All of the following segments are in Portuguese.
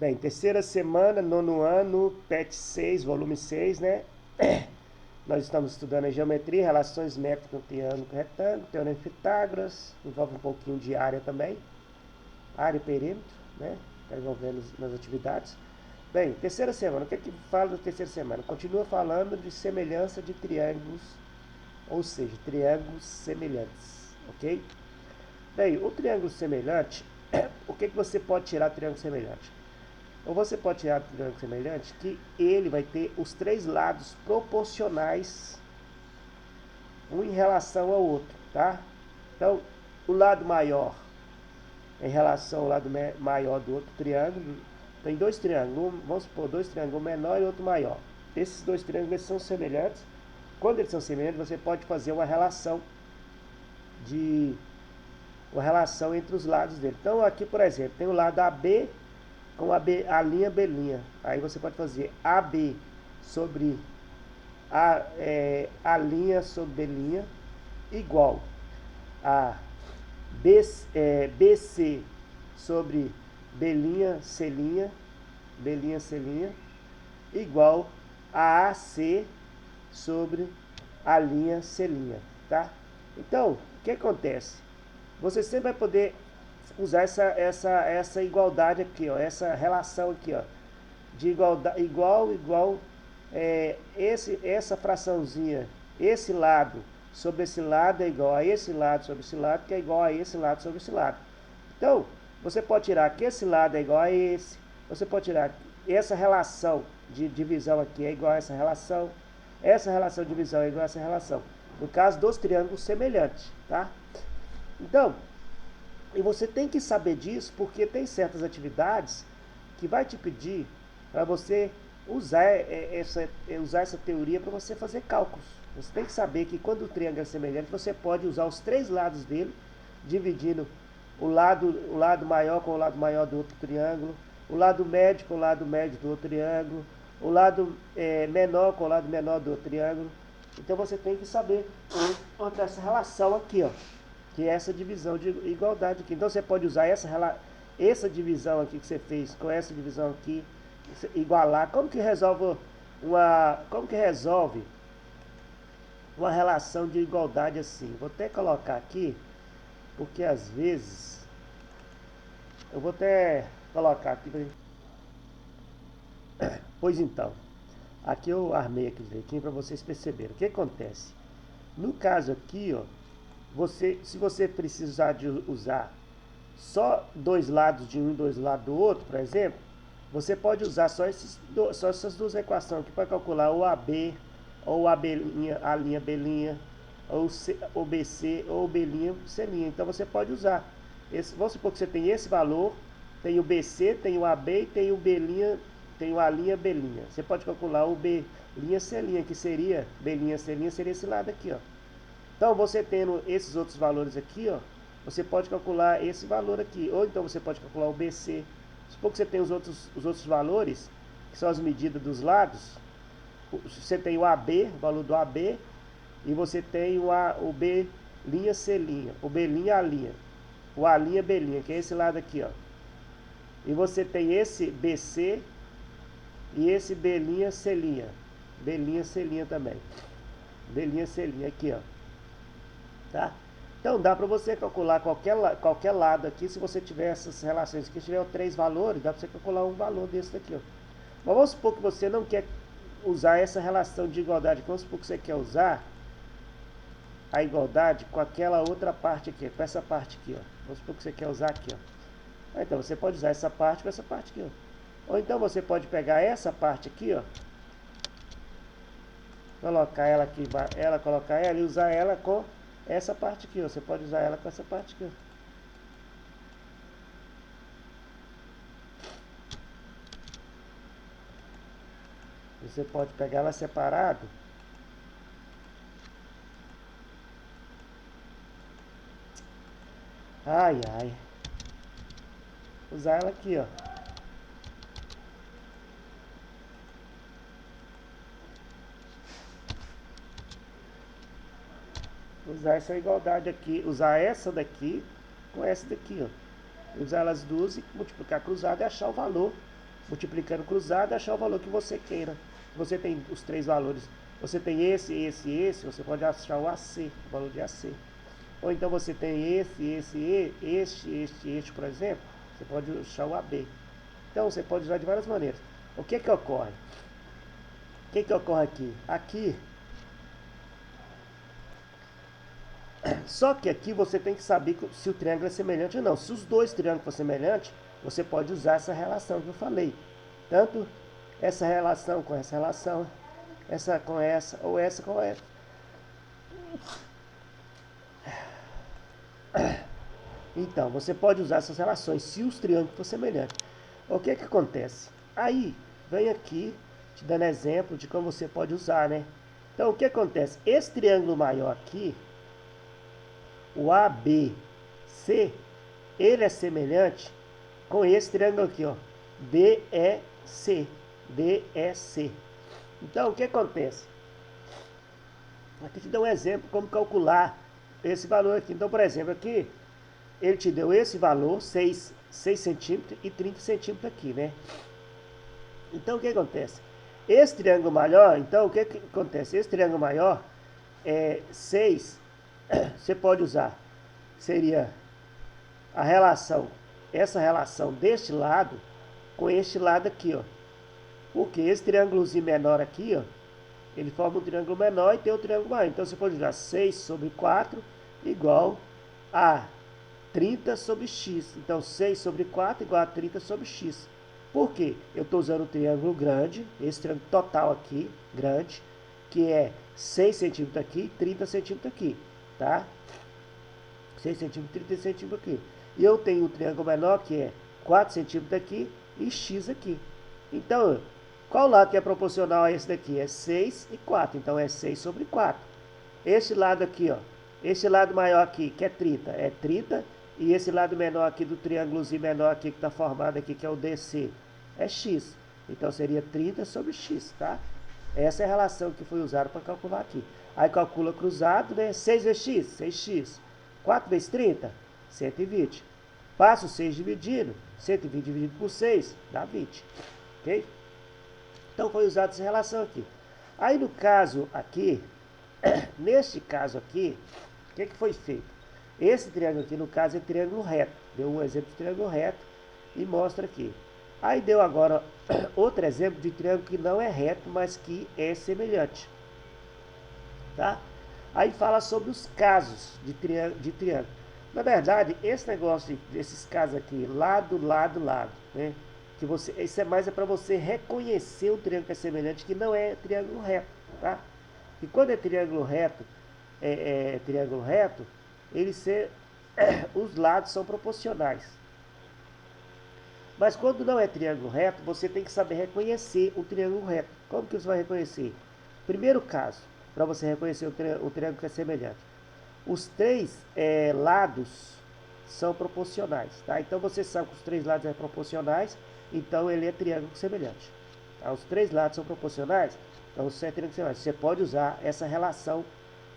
Bem, terceira semana, nono ano, PET 6, volume 6, né? Nós estamos estudando a geometria, relações métricas no triângulo retângulo, teorema de Pitágoras, envolve um pouquinho de área também, área e perímetro, né? Está envolvendo nas atividades. Bem, terceira semana, o que é que fala da terceira semana? Continua falando de semelhança de triângulos, ou seja, triângulos semelhantes, ok? Bem, o triângulo semelhante, o que você pode tirar do triângulo semelhante? Ou você pode tirar do triângulo semelhante que ele vai ter os três lados proporcionais um em relação ao outro, tá? Então, o lado maior em relação ao lado maior do outro triângulo, tem dois triângulos, vamos supor, dois triângulos, um menor e outro maior. Esses dois triângulos são semelhantes. Quando eles são semelhantes, você pode fazer uma relação entre os lados dele. Então, aqui, por exemplo, tem o lado AB com a linha B'. Aí você pode fazer AB sobre a linha sobre B' igual a BC sobre B', C', igual a AC sobre a linha C', tá? Então, o que acontece? Você sempre vai poder usar essa igualdade aqui, ó, essa relação aqui, ó, de igualdade, igual, essa fraçãozinha, esse lado sobre esse lado é igual a esse lado sobre esse lado, que é igual a esse lado sobre esse lado. Então, você pode tirar que esse lado é igual a esse, você pode tirar essa relação de divisão aqui é igual a essa relação de divisão é igual a essa relação. No caso dos triângulos semelhantes, tá? Então, e você tem que saber disso porque tem certas atividades que vai te pedir para você usar essa teoria para você fazer cálculos. Você tem que saber que quando o triângulo é semelhante, você pode usar os três lados dele, dividindo o lado maior com o lado maior do outro triângulo, o lado médio com o lado médio do outro triângulo, o lado menor com o lado menor do outro triângulo. Então você tem que saber onde essa relação aqui, ó, que é essa divisão de igualdade aqui. Então você pode usar essa divisão aqui que você fez com essa divisão aqui, igualar. Como que resolve uma relação de igualdade assim? Vou até colocar aqui, porque às vezes eu vou até colocar aqui. Pois então, aqui eu armei aqui direitinho para vocês perceberem. O que acontece? No caso aqui, ó, se você precisar de usar só dois lados de um e dois lados do outro, por exemplo, você pode usar só essas duas equações aqui para calcular o AB, ou a linha B', ou o BC, ou o B', C'. Então você pode usar. Vamos supor que você tem esse valor, tem o BC, tem o AB e tem o B', tem a linha B'. Você pode calcular o B', C', que seria B', C', seria esse lado aqui, ó. Então, você tendo esses outros valores aqui, ó, você pode calcular esse valor aqui. Ou então você pode calcular o BC. Supor que você tem os outros valores, que são as medidas dos lados. Você tem o AB, o valor do AB, e você tem o B', C', o B', A', o A', B', que é esse lado aqui, ó. E você tem esse BC e esse B', C'. B', C' também. B', C' aqui, ó. Tá? Então dá para você calcular qualquer lado aqui, se você tiver essas relações aqui, se tiver três valores, dá para você calcular um valor desse daqui, ó. Mas vamos supor que você não quer usar essa relação de igualdade, vamos supor que você quer usar a igualdade com aquela outra parte aqui, com essa parte aqui, ó. Vamos supor que você quer usar aqui, ó. Então você pode usar essa parte com essa parte aqui, ó. Ou então você pode pegar essa parte aqui, ó, colocar ela aqui, colocar ela e usar ela com essa parte aqui, ó. Você pode usar ela com essa parte aqui, ó. Você pode pegar ela separado. Ai, ai. Usar ela aqui, ó. Usar essa igualdade aqui, usar essa daqui com essa daqui, ó. Usar elas duas e multiplicar cruzado e achar o valor multiplicando cruzado, achar o valor que você queira. Você tem os três valores. Você tem esse, você pode achar o AC, o valor de AC. Ou então você tem este, por exemplo, você pode achar o AB. Então você pode usar de várias maneiras. O que que ocorre? O que que ocorre aqui? Aqui, só que aqui você tem que saber se o triângulo é semelhante ou não. Se os dois triângulos forem semelhantes, você pode usar essa relação que eu falei. Tanto essa relação com essa relação, essa com essa, ou essa com essa. Então, você pode usar essas relações se os triângulos forem semelhantes. O que que acontece? Aí, vem aqui, te dando exemplo de como você pode usar, né? Então, o que acontece? Esse triângulo maior aqui, o ABC, ele é semelhante com esse triângulo aqui, ó, DEC, DEC. Então, o que acontece? Aqui te dá um exemplo como calcular esse valor aqui. Então, por exemplo, aqui, ele te deu esse valor, 6 centímetros e 30 centímetros aqui, né? Então, o que acontece? Esse triângulo maior, então, o que acontece? Esse triângulo maior, 6, você pode usar, seria a relação, essa relação deste lado com este lado aqui, ó. Porque esse triângulozinho menor aqui, ó, ele forma um triângulo menor e tem um triângulo maior. Então você pode usar 6 sobre 4 igual a 30 sobre x. Então 6 sobre 4 igual a 30 sobre x. Por quê? Eu estou usando um triângulo grande, esse triângulo total aqui, grande, que é 6 centímetros aqui e 30 centímetros aqui, tá? 6 centímetros, 30 centímetros aqui. E eu tenho um triângulo menor que é 4 centímetros aqui e x aqui. Então, qual lado que é proporcional a esse daqui? É 6 e 4, então é 6 sobre 4. Esse lado aqui, ó, esse lado maior aqui, que é 30, é 30. E esse lado menor aqui do triângulozinho menor aqui que está formado aqui, que é o DC, é x. Então seria 30 sobre x, tá? Essa é a relação que foi usada para calcular aqui. Aí calcula cruzado, né? 6 vezes x, 6x. 4 vezes 30, 120. Passa o 6 dividido, 120 dividido por 6, dá 20. Ok? Então foi usada essa relação aqui. Aí no caso aqui, neste caso aqui, o que foi feito? Esse triângulo aqui, no caso, é triângulo reto. Deu um exemplo de triângulo reto e mostra aqui. Aí deu agora outro exemplo de triângulo que não é reto, mas que é semelhante. Tá? Aí fala sobre os casos de triângulo. Na verdade, esse negócio desses casos aqui, lado, né? Que você, isso é mais para você reconhecer um triângulo que é semelhante, que não é triângulo reto, tá? E quando é triângulo reto, os lados são proporcionais. Mas quando não é triângulo reto, você tem que saber reconhecer o triângulo reto. Como que você vai reconhecer? Primeiro caso, para você reconhecer o triângulo que é semelhante. Os três lados são proporcionais, tá? Então você sabe que os três lados são proporcionais, então ele é triângulo semelhante. Tá? Os três lados são proporcionais, então você é triângulo semelhante. Você pode usar essa relação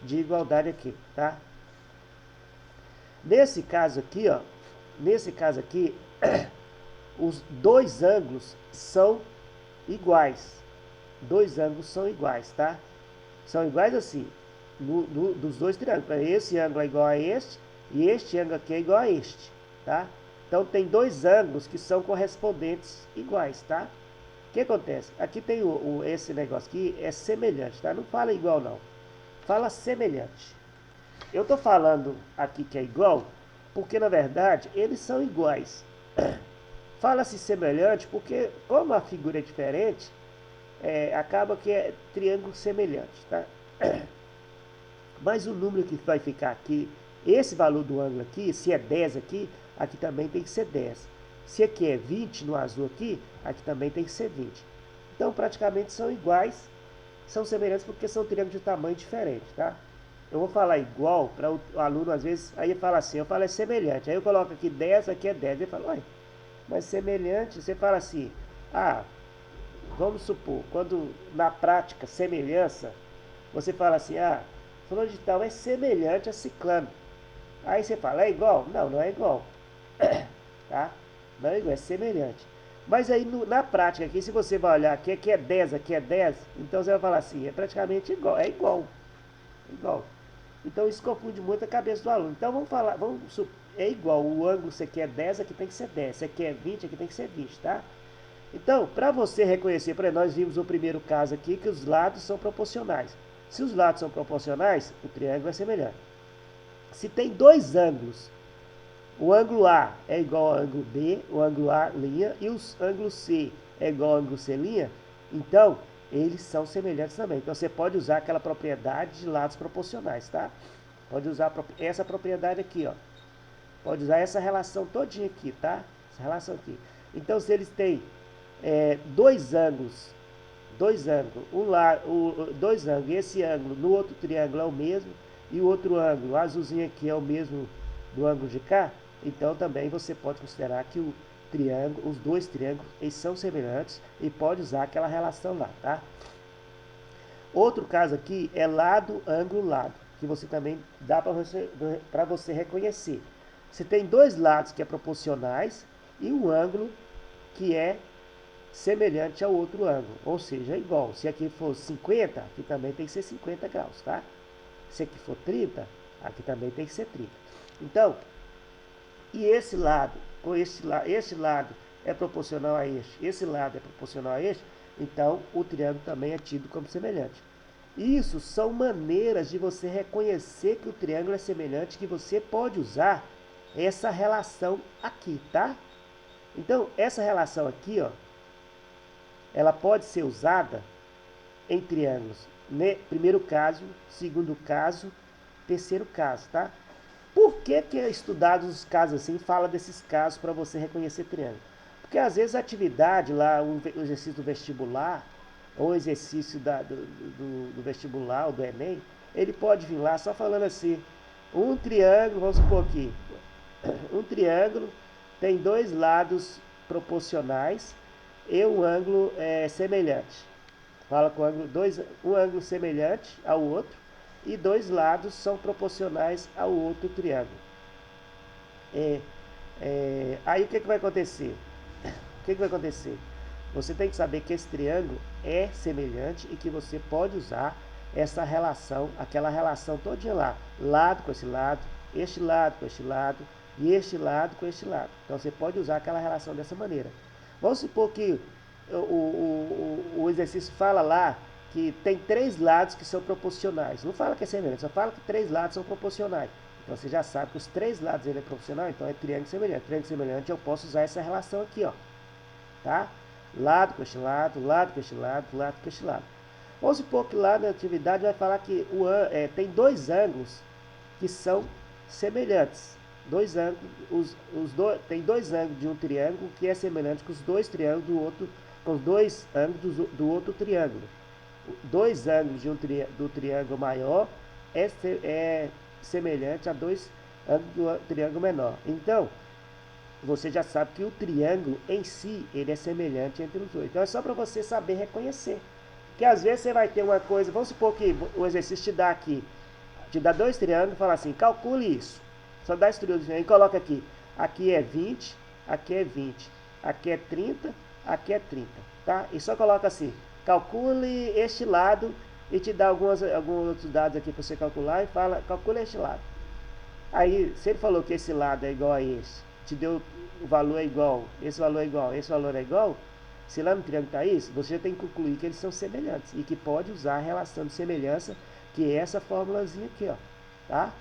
de igualdade aqui, tá? Nesse caso aqui, ó, os dois ângulos são iguais. Dois ângulos são iguais, tá? São iguais assim, dos dois triângulos. Esse ângulo é igual a este, e este ângulo aqui é igual a este, tá? Então tem dois ângulos que são correspondentes iguais, tá? O que acontece? Aqui tem esse negócio aqui, é semelhante, tá? Não fala igual não, fala semelhante. Eu estou falando aqui que é igual, porque na verdade eles são iguais. Fala-se semelhante porque, como a figura é diferente, acaba que é triângulo semelhante, tá? Mas o número que vai ficar aqui, esse valor do ângulo aqui, se é 10 aqui, aqui também tem que ser 10. Se aqui é 20 no azul aqui também tem que ser 20. Então praticamente são iguais, são semelhantes porque são triângulos de tamanho diferente, tá? Eu vou falar igual para o aluno, às vezes, aí ele fala assim, eu falo é semelhante. Aí eu coloco aqui 10, aqui é 10. Ele fala, olha, mas semelhante, você fala assim, vamos supor, quando na prática, semelhança, você fala assim, fulano de tal é semelhante a ciclano. Aí você fala, é igual? Não, não é igual. Tá? Não é igual, é semelhante. Mas aí na prática aqui, se você vai olhar aqui é 10, aqui é 10, então você vai falar assim, é praticamente igual, igual. Então isso confunde muito a cabeça do aluno. Então vamos falar, é igual, o ângulo se aqui é 10, aqui tem que ser 10, se aqui é 20, aqui tem que ser 20, tá? Então, para você reconhecer, por exemplo, nós vimos o primeiro caso aqui que os lados são proporcionais. Se os lados são proporcionais, o triângulo é semelhante. Se tem dois ângulos, o ângulo A é igual ao ângulo B, o ângulo A' e o ângulo C é igual ao ângulo C', então eles são semelhantes também. Então você pode usar aquela propriedade de lados proporcionais, tá? Pode usar essa propriedade aqui, ó. Pode usar essa relação todinha aqui, tá? Essa relação aqui. Então se eles têm dois ângulos, dois ângulos, e esse ângulo no outro triângulo é o mesmo, e o outro ângulo, o azulzinho aqui é o mesmo do ângulo de cá, então também você pode considerar que o triângulo, os dois triângulos, eles são semelhantes e pode usar aquela relação lá, tá? Outro caso aqui é lado, ângulo, lado, que você também dá para você reconhecer. Você tem dois lados que é proporcionais e um ângulo que é semelhante ao outro ângulo, ou seja, igual. Se aqui for 50, aqui também tem que ser 50 graus, tá? Se aqui for 30, aqui também tem que ser 30. Então, e esse lado, com este lado é proporcional a este, esse lado é proporcional a este, então o triângulo também é tido como semelhante. Isso são maneiras de você reconhecer que o triângulo é semelhante, que você pode usar essa relação aqui, tá? Então, essa relação aqui, ó, ela pode ser usada em triângulos. Primeiro caso, segundo caso, terceiro caso, tá? Por que é estudado os casos assim, fala desses casos para você reconhecer triângulo? Porque às vezes a atividade lá, o exercício do vestibular, ou o exercício do vestibular, ou do Enem, ele pode vir lá só falando assim, um triângulo, vamos supor aqui, um triângulo tem dois lados proporcionais e um ângulo semelhante. Fala com um ângulo semelhante ao outro e dois lados são proporcionais ao outro triângulo. Aí o que vai acontecer? O que vai acontecer? Você tem que saber que esse triângulo é semelhante e que você pode usar essa relação, aquela relação todinha lá, lado com esse lado, este lado com este lado e este lado com este lado. Então você pode usar aquela relação dessa maneira. Vamos supor que o exercício fala lá que tem três lados que são proporcionais. Não fala que é semelhante, só fala que três lados são proporcionais. Então você já sabe que os três lados ele é proporcional, então é triângulo semelhante. Triângulo semelhante eu posso usar essa relação aqui, ó. Tá? Lado com este lado, lado com este lado, lado com este lado. Vamos supor que lá na atividade vai falar que tem dois ângulos que são semelhantes. Tem dois ângulos de um triângulo que é semelhante com os dois triângulos do outro, com os dois ângulos do outro triângulo. Dois ângulos do triângulo maior é semelhante a dois ângulos do triângulo menor. Então, você já sabe que o triângulo em si, ele é semelhante entre os dois. Então é só para você saber reconhecer. Porque às vezes você vai ter uma coisa, vamos supor que o exercício te dá dois triângulos e fala assim, calcule isso. Só dá esse triângulo e coloca aqui é 20, aqui é 20, aqui é 30, aqui é 30, tá? E só coloca assim, calcule este lado e te dá alguns outros dados aqui para você calcular e fala, calcule este lado. Aí, se ele falou que esse lado é igual a esse, te deu o valor é igual, esse valor é igual, esse valor é igual, se lá no triângulo está isso, você já tem que concluir que eles são semelhantes e que pode usar a relação de semelhança, que é essa formulazinha aqui, ó, tá?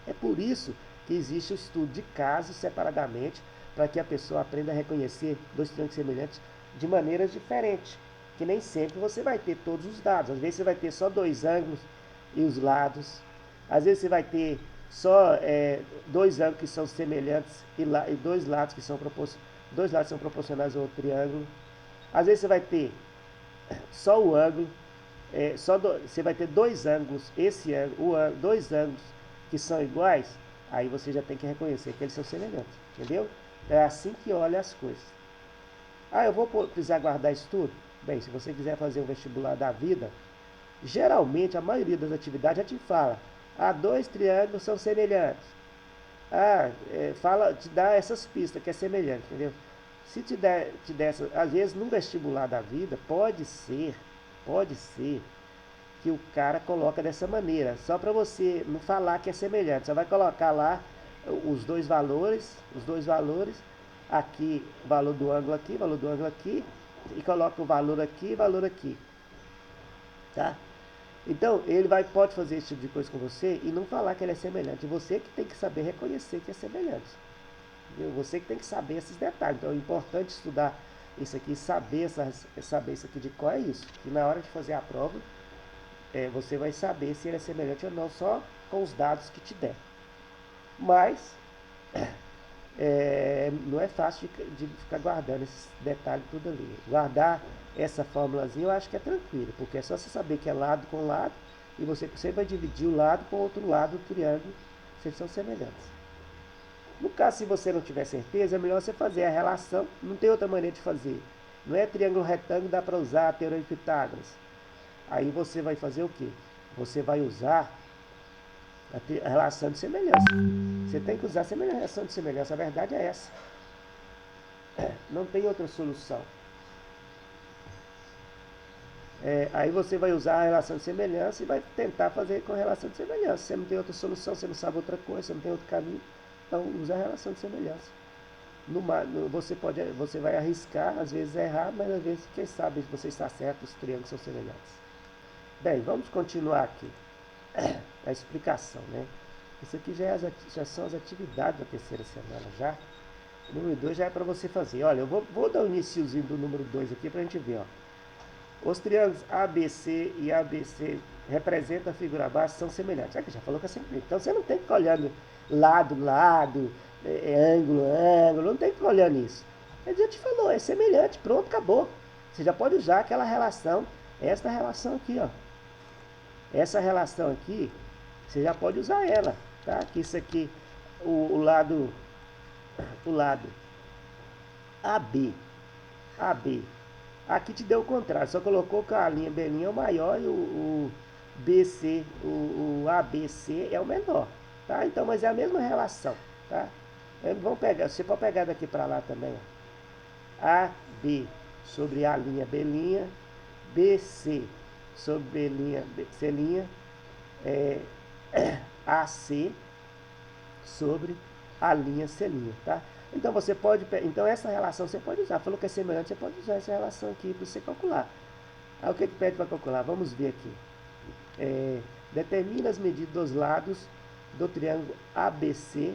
É por isso que existe o estudo de casos separadamente, para que a pessoa aprenda a reconhecer dois triângulos semelhantes de maneiras diferentes, que nem sempre você vai ter todos os dados. Às vezes você vai ter só dois ângulos e os lados, às vezes você vai ter só dois ângulos que são semelhantes e dois lados que são proporcionais ao outro triângulo. Às vezes você vai ter só o ângulo, você vai ter dois ângulos, dois ângulos que são iguais, aí você já tem que reconhecer que eles são semelhantes, entendeu? É assim que olha as coisas. Eu vou precisar guardar isso tudo? Bem, se você quiser fazer um vestibular da vida, geralmente a maioria das atividades já te fala, dois triângulos são semelhantes. Te dá essas pistas que é semelhante, entendeu? Se te der às vezes no vestibular da vida, pode ser que o cara coloca dessa maneira, só para você não falar que é semelhante. Você vai colocar lá os dois valores, aqui, valor do ângulo aqui, e coloca o valor aqui, tá? Então, ele pode fazer esse tipo de coisa com você e não falar que ele é semelhante. Você que tem que saber reconhecer que é semelhante. Entendeu? Você que tem que saber esses detalhes. Então, é importante estudar isso aqui, saber isso aqui de qual é isso. E na hora de fazer a prova, você vai saber se ele é semelhante ou não, só com os dados que te der. Mas, não é fácil de ficar guardando esses detalhes tudo ali. Guardar essa fórmulazinha eu acho que é tranquilo, porque é só você saber que é lado com lado, e você sempre vai dividir o lado com o outro lado do triângulo, se eles são semelhantes. No caso, se você não tiver certeza, é melhor você fazer a relação, não tem outra maneira de fazer. Não é triângulo retângulo, dá para usar a teorema de Pitágoras. Aí você vai fazer o quê? Você vai usar a relação de semelhança. Você tem que usar a relação de semelhança, a verdade é essa. Não tem outra solução. Aí você vai usar a relação de semelhança e vai tentar fazer com a relação de semelhança. Você não tem outra solução, você não sabe outra coisa, você não tem outro caminho, então usa a relação de semelhança. Você vai arriscar, às vezes errar, mas às vezes, quem sabe, você está certo, os triângulos são semelhantes. Bem, vamos continuar aqui a explicação, né? Isso aqui já são as atividades da terceira semana já. O número 2 já é para você fazer. Olha, eu vou dar o iniciozinho do número 2 aqui para a gente ver, ó. Os triângulos ABC e ABC representam a figura abaixo, são semelhantes. Já que já falou que é semelhante. Então você não tem que ficar olhando lado, ângulo, não tem que ficar olhando isso. Ele já te falou, é semelhante, pronto, acabou. Você já pode usar aquela relação, esta relação aqui, ó. Essa relação aqui, você já pode usar ela, tá? Que isso aqui, o lado AB, aqui te deu o contrário, só colocou que a linha B' é o maior e o BC, o ABC é o menor, tá? Então, mas é a mesma relação, tá? Vamos pegar, você pode pegar daqui para lá também, ó. AB sobre A', B', BC sobre B', C', AC sobre A', C', tá? Então então essa relação você pode usar. Falou que é semelhante, você pode usar essa relação aqui para você calcular. Aí o que pede para calcular? Vamos ver aqui. Determina as medidas dos lados do triângulo ABC,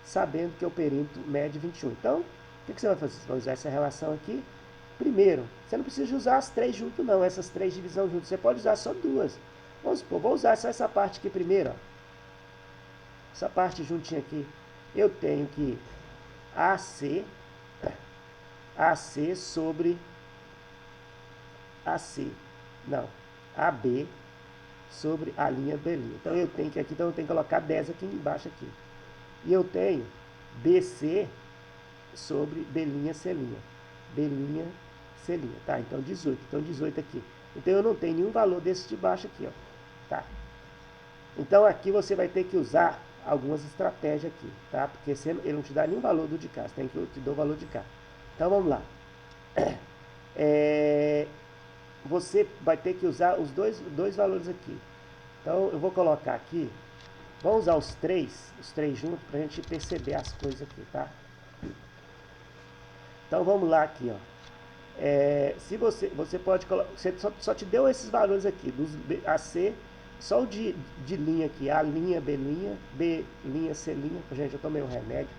sabendo que o perímetro mede 21. Então, o que você vai fazer? Você vai usar essa relação aqui. Primeiro, você não precisa usar as três juntas não, essas três divisões juntas. Você pode usar só duas. Vamos supor, vou usar só essa parte aqui primeiro, ó. Essa parte juntinha aqui. Eu tenho que AC sobre AB sobre a linha B'. Então eu tenho que colocar 10 aqui embaixo aqui. E eu tenho BC sobre B', C'. B', C', tá? Então 18. Então 18 aqui. Então eu não tenho nenhum valor desse de baixo aqui, ó. Tá? Então aqui você vai ter que usar algumas estratégias aqui, tá? Porque ele não te dá nenhum valor do de cá, você tem que te dar o valor de cá. Então vamos lá. Você vai ter que usar os dois valores aqui. Então eu vou colocar aqui, vamos usar os três juntos para a gente perceber as coisas aqui, tá? Então vamos lá aqui, ó. Se você pode colocar, só te deu esses valores aqui, dos AC. Só o de linha aqui, A', B', C'. Gente, eu tomei um remédio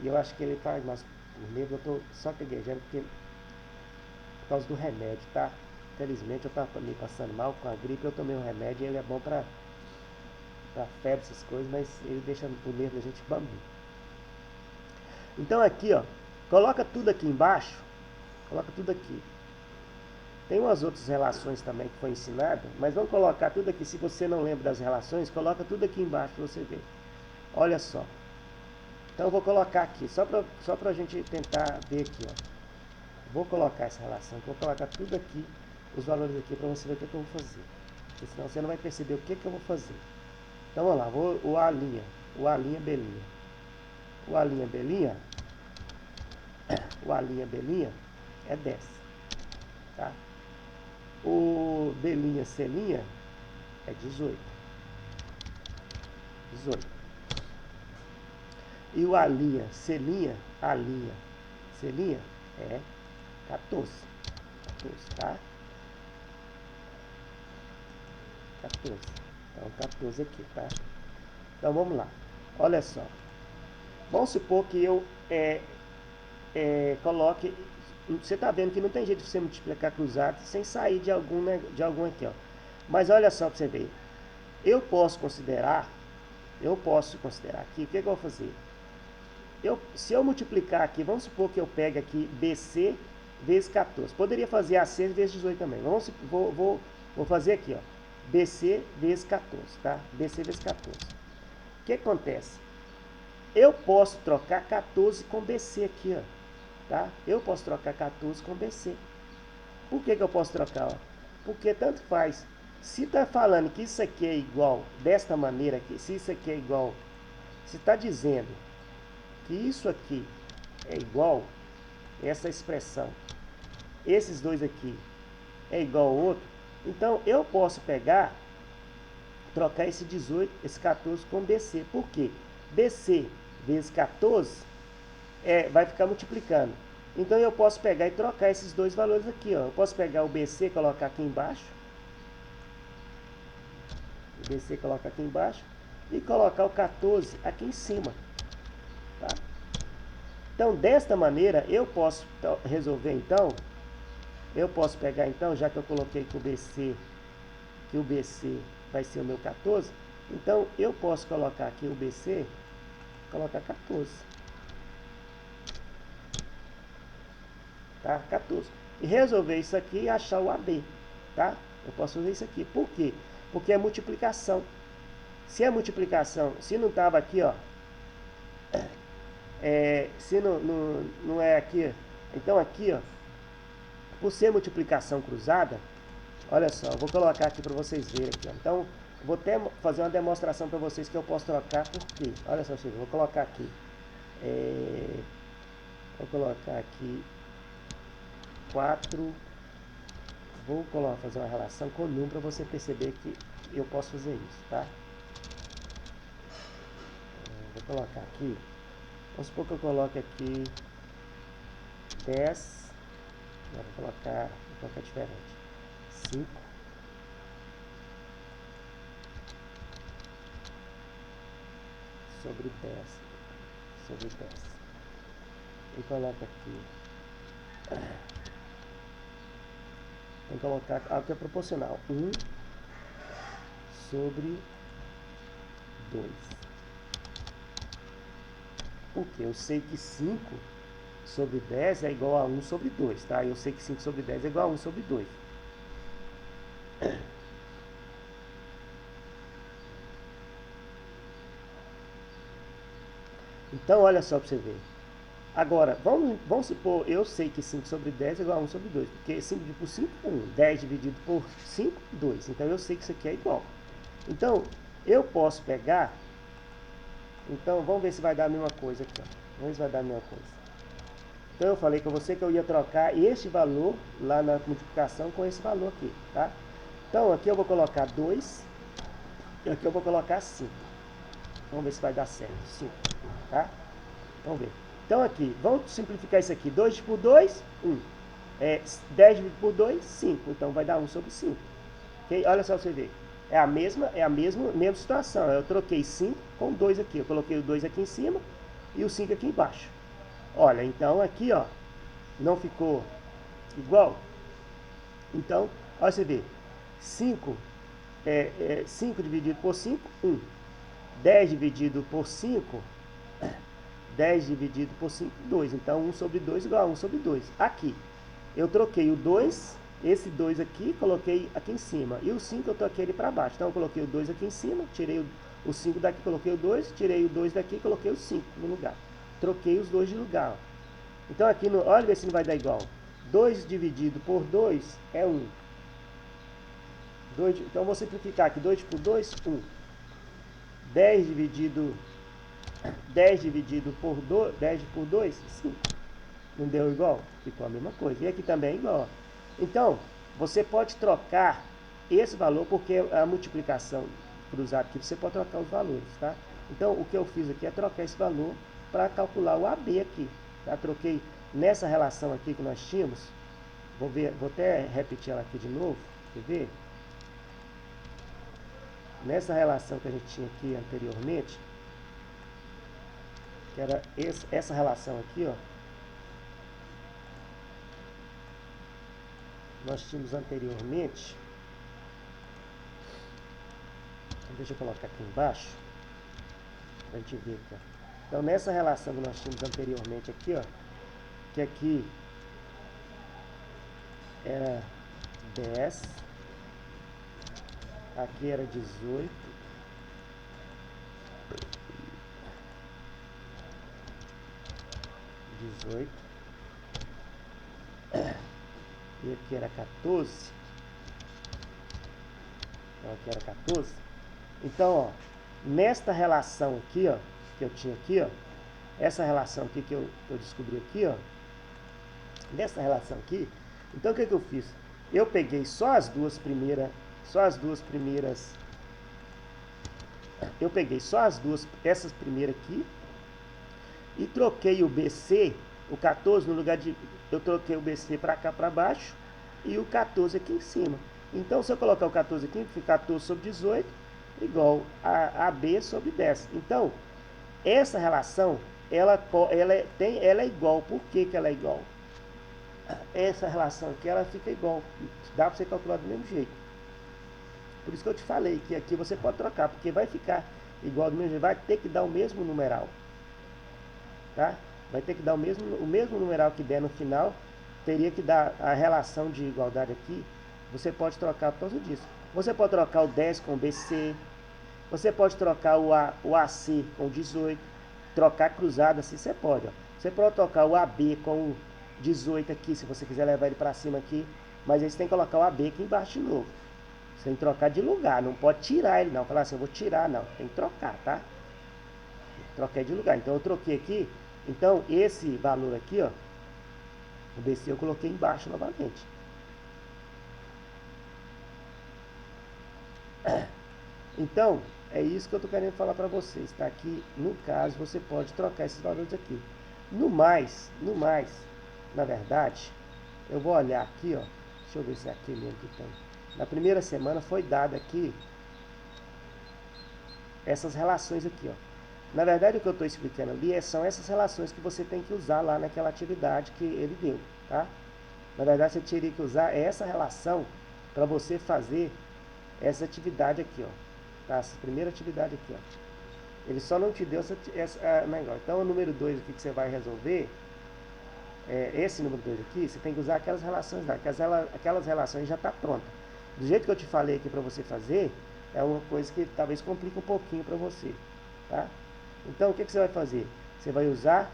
e eu acho que ele faz mais mesmo, eu tô só gaguejando por causa do remédio, tá? Infelizmente eu tava me passando mal com a gripe, eu tomei um remédio e ele é bom pra febre, essas coisas, mas ele deixa o nervo da gente bambi. Então aqui, ó, coloca tudo aqui embaixo, coloca tudo aqui. Tem umas outras relações também que foi ensinada, mas vamos colocar tudo aqui. Se você não lembra das relações, coloca tudo aqui embaixo para você ver. Olha só. Então eu vou colocar aqui, só para a gente tentar ver aqui, ó. Vou colocar essa relação, vou colocar tudo aqui, os valores aqui, para você ver o que eu vou fazer. Porque senão você não vai perceber o que eu vou fazer. Então vamos lá, o A', B'. O A', B'. o A'B' é 10. Tá? O B'C' é 18. 18. E o A'C' é 14. 14, tá? 14. Então, 14 aqui, tá? Então, vamos lá. Olha só. Vamos supor que eu coloque... Você está vendo que não tem jeito de você multiplicar cruzado sem sair de algum aqui, ó. Mas olha só para você ver. Eu posso considerar aqui, o que eu vou fazer? Se eu multiplicar aqui, vamos supor que eu pegue aqui BC vezes 14. Poderia fazer AC vezes 18 também. Vou fazer aqui, ó. BC vezes 14, tá? BC vezes 14. O que acontece? Eu posso trocar 14 com BC aqui, ó. Tá? Eu posso trocar 14 com BC. Por que eu posso trocar? Ó? Porque tanto faz. Se está falando que isso aqui é igual, desta maneira aqui, se isso aqui é igual, se está dizendo que isso aqui é igual, essa expressão, esses dois aqui é igual ao outro, então eu posso pegar, trocar esse 18, esse 14 com BC. Por quê? BC vezes 14 vai ficar multiplicando. Então eu posso pegar e trocar esses dois valores aqui, ó. Eu posso pegar o BC e colocar aqui embaixo. O BC coloca aqui embaixo. E colocar o 14 aqui em cima. Tá? Então, desta maneira, eu posso resolver, então. Eu posso pegar, então, já que eu coloquei que o BC vai ser o meu 14. Então, eu posso colocar aqui o BC, colocar 14. Tá? 14. E resolver isso aqui e achar o AB. Tá? Eu posso fazer isso aqui. Por quê? Porque é multiplicação. Se é multiplicação, se não estava aqui, ó. Se não é aqui. Então aqui, ó. Por ser multiplicação cruzada, olha só, eu vou colocar aqui para vocês verem aqui, ó. Então, vou até fazer uma demonstração para vocês que eu posso trocar por quê. Olha só, vou colocar aqui. Vou colocar aqui 4. Vou fazer uma relação com o número para você perceber que eu posso fazer isso, tá? Vou colocar aqui. Vamos supor que eu coloque aqui 10. Não, vou colocar diferente. 5. Sobre 10. Sobre 10. E coloco aqui. Tem que colocar algo que é proporcional. 1 sobre 2. Porque eu sei que 5 sobre 10 é igual a 1 sobre 2, tá? Eu sei que 5 sobre 10 é igual a 1 sobre 2. Então, olha só para você ver. Agora, vamos supor, eu sei que 5 sobre 10 é igual a 1 sobre 2. Porque 5 dividido por 5, 1. 10 dividido por 5, 2. Então, eu sei que isso aqui é igual. Então, eu posso pegar... Então, vamos ver se vai dar a mesma coisa aqui, ó. Vamos ver se vai dar a mesma coisa. Então, eu falei com você que eu ia trocar este valor lá na multiplicação com esse valor aqui, tá? Então, aqui eu vou colocar 2. E aqui eu vou colocar 5. Vamos ver se vai dar certo. 5, tá? Vamos ver. Então, aqui, vamos simplificar isso aqui. 2 por 2, 1. 10 dividido por 2, 5. Então, vai dar 1 sobre 5. Okay? Olha só pra você ver. É a mesma situação. Eu troquei 5 com 2 aqui. Eu coloquei o 2 aqui em cima e o 5 aqui embaixo. Olha, então aqui, ó, não ficou igual. Então, olha você vê. 5 dividido por 5, 1. 10 dividido por 5, 10 dividido por 5, 2. Então, 1 sobre 2 igual a 1 sobre 2. Aqui, eu troquei o 2, esse 2 aqui, coloquei aqui em cima. E o 5 eu troquei ele para baixo. Então, eu coloquei o 2 aqui em cima, tirei o 5 daqui, coloquei o 2, tirei o 2 daqui, coloquei o 5 no lugar. Troquei os dois de lugar. Ó. Então, aqui, olha ver se não vai dar igual. 2 dividido por 2 é 1. Então, vou simplificar aqui. 2 por 2, 1. 10 dividido por 2, 5. Não deu igual? Ficou a mesma coisa. E aqui também é igual. Então, você pode trocar esse valor, porque a multiplicação cruzada aqui, você pode trocar os valores, tá? Então, o que eu fiz aqui é trocar esse valor para calcular o AB aqui. Tá? Troquei nessa relação aqui que nós tínhamos. Vou até repetir ela aqui de novo. Quer ver? Nessa relação que a gente tinha aqui anteriormente, que era essa relação aqui, ó. Nós tínhamos anteriormente, deixa eu colocar aqui embaixo, para a gente ver aqui, ó. Então, nessa relação que nós tínhamos anteriormente aqui, ó, que aqui era 10, aqui era 18, e aqui era 14, então aqui era 14. Então, ó, nesta relação aqui, ó, que eu tinha aqui, ó, essa relação aqui que eu descobri aqui, ó, nessa relação aqui, então o que eu fiz? Eu peguei só as duas primeiras, eu peguei só essas primeiras aqui, e troquei o BC, o 14 no lugar de, eu troquei o BC para cá para baixo, e o 14 aqui em cima. Então, se eu colocar o 14 aqui, fica 14 sobre 18, igual a AB sobre 10. Então, essa relação, ela é igual. Por que ela é igual? Essa relação aqui, ela fica igual. Dá para você calcular do mesmo jeito. Por isso que eu te falei que aqui você pode trocar, porque vai ficar igual do mesmo jeito, vai ter que dar o mesmo numeral. Tá? Vai ter que dar o mesmo numeral que der no final, teria que dar a relação de igualdade aqui. Você pode trocar por causa disso. Você pode trocar o 10 com o BC, você pode trocar o AC com o 18, trocar cruzado assim, você pode. Ó. Você pode trocar o AB com o 18 aqui, se você quiser levar ele para cima aqui, mas aí você tem que colocar o AB aqui embaixo de novo. Você tem que trocar de lugar, não pode tirar ele não. Falar assim, eu vou tirar, não. Tem que trocar, tá? Troquei de lugar. Então eu troquei aqui. Então esse valor aqui, ó, o BC eu coloquei embaixo novamente. Então, é isso que eu estou querendo falar para vocês, tá? Aqui, no caso, você pode trocar esses valores aqui. No mais, na verdade, eu vou olhar aqui, ó. Deixa eu ver se é aqui mesmo que tem. Na primeira semana foi dada aqui essas relações aqui, ó. Na verdade, o que eu estou explicando ali são essas relações que você tem que usar lá naquela atividade que ele deu, tá? Na verdade, você teria que usar essa relação para você fazer essa atividade aqui, ó. Tá? Essa primeira atividade aqui, ó. Ele só não te deu essa negócio. Então, o número 2 aqui que você vai resolver, esse número 2 aqui, você tem que usar aquelas relações lá, que aquelas relações já tá pronta. Do jeito que eu te falei aqui para você fazer, é uma coisa que talvez complique um pouquinho para você, tá? Então, o que você vai fazer? Você vai usar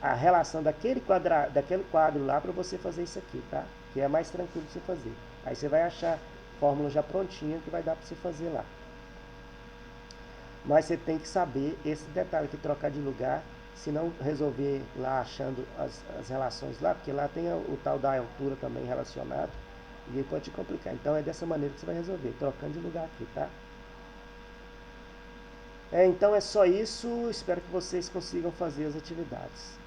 a relação daquele quadro lá para você fazer isso aqui, tá? Que é mais tranquilo de você fazer. Aí você vai achar fórmula já prontinha que vai dar para você fazer lá. Mas você tem que saber esse detalhe aqui, trocar de lugar, se não resolver lá achando as relações lá, porque lá tem o tal da altura também relacionado, e aí pode te complicar. Então é dessa maneira que você vai resolver, trocando de lugar aqui, tá? Então é só isso, espero que vocês consigam fazer as atividades.